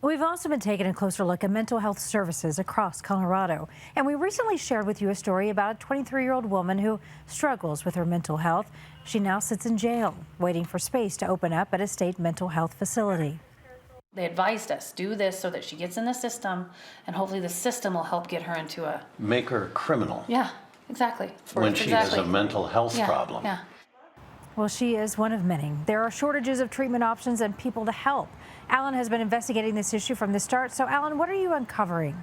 We've also been taking a closer look at mental health services across Colorado. And we recently shared with you a story about a 23-year-old woman who struggles with her mental health. She now sits in jail, waiting for space to open up at a state mental health facility. They advised us, do this so that she gets in the system, and hopefully the system will help get her into a... Make her a criminal. Yeah, exactly. When she has a mental health problem. Yeah. Well, she is one of many. There are shortages of treatment options and people to help. Alan has been investigating this issue from the start. So, Alan, what are you uncovering?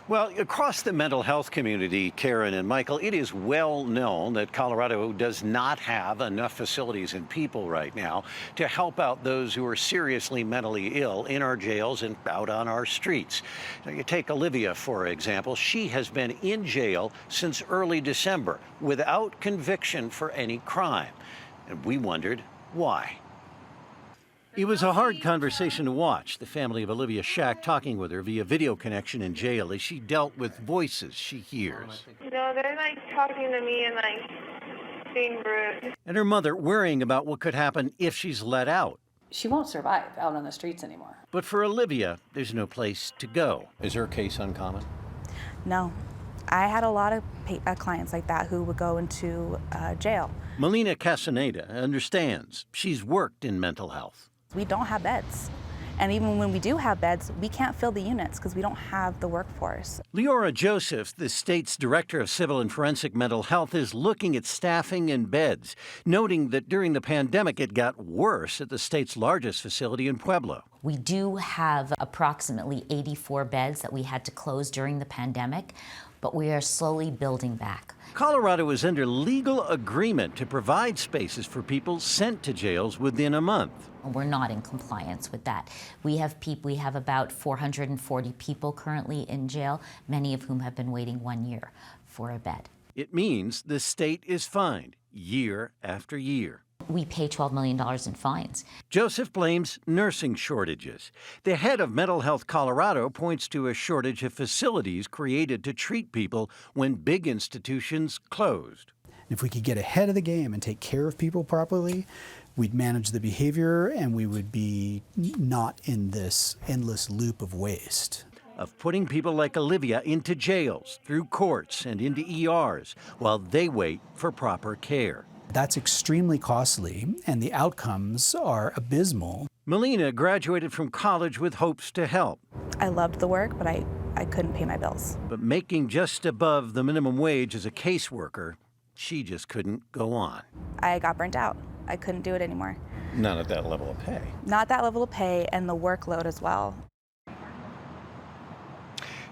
Well, across the mental health community, Karen and Michael, it is well known that Colorado does not have enough facilities and people right now to help out those who are seriously mentally ill in our jails and out on our streets. Now, you take Olivia, for example. She has been in jail since early December without conviction for any crime. And we wondered why. It was a hard conversation to watch, the family of Olivia Shack talking with her via video connection in jail as she dealt with voices she hears. No, they're like talking to me and like being rude. And her mother worrying about what could happen if she's let out. She won't survive out on the streets anymore. But for Olivia, there's no place to go. Is her case uncommon? No. I had a lot of clients like that who would go into jail. Melina Casaneda understands. She's worked in mental health. We don't have beds. And even when we do have beds, we can't fill the units because we don't have the workforce. Leora Joseph, the state's director of civil and forensic mental health, is looking at staffing and beds, noting that during the pandemic it got worse at the state's largest facility in Pueblo. We do have approximately 84 beds that we had to close during the pandemic, but we are slowly building back. Colorado is under legal agreement to provide spaces for people sent to jails within a month. We're not in compliance with that. We have about 440 people currently in jail, many of whom have been waiting 1 year for a bed. It means the state is fined year after year. We pay $12 million in fines. Joseph blames nursing shortages. The head of Mental Health Colorado points to a shortage of facilities created to treat people when big institutions closed. If we could get ahead of the game and take care of people properly, we'd manage the behavior and we would be not in this endless loop of waste. Of putting people like Olivia into jails, through courts, and into ERs while they wait for proper care. That's extremely costly, and the outcomes are abysmal. Melina graduated from college with hopes to help. I loved the work, but I couldn't pay my bills. But making just above the minimum wage as a caseworker, she just couldn't go on. I got burnt out. I couldn't do it anymore. Not at that level of pay. Not that level of pay, and the workload as well.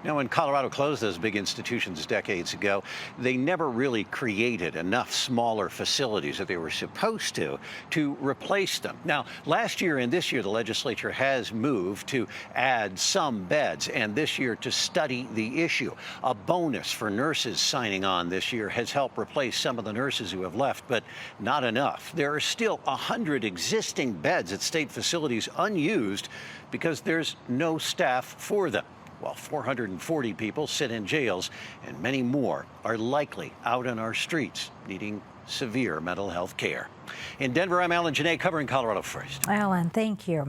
Now, when Colorado closed those big institutions decades ago, they never really created enough smaller facilities that they were supposed to replace them. Now, last year and this year, the legislature has moved to add some beds, and this year to study the issue. A bonus for nurses signing on this year has helped replace some of the nurses who have left, but not enough. There are still 100 existing beds at state facilities unused because there's no staff for them, while 440 people sit in jails, and many more are likely out on our streets needing severe mental health care. In Denver, I'm Alan Janae, covering Colorado First. Alan, thank you.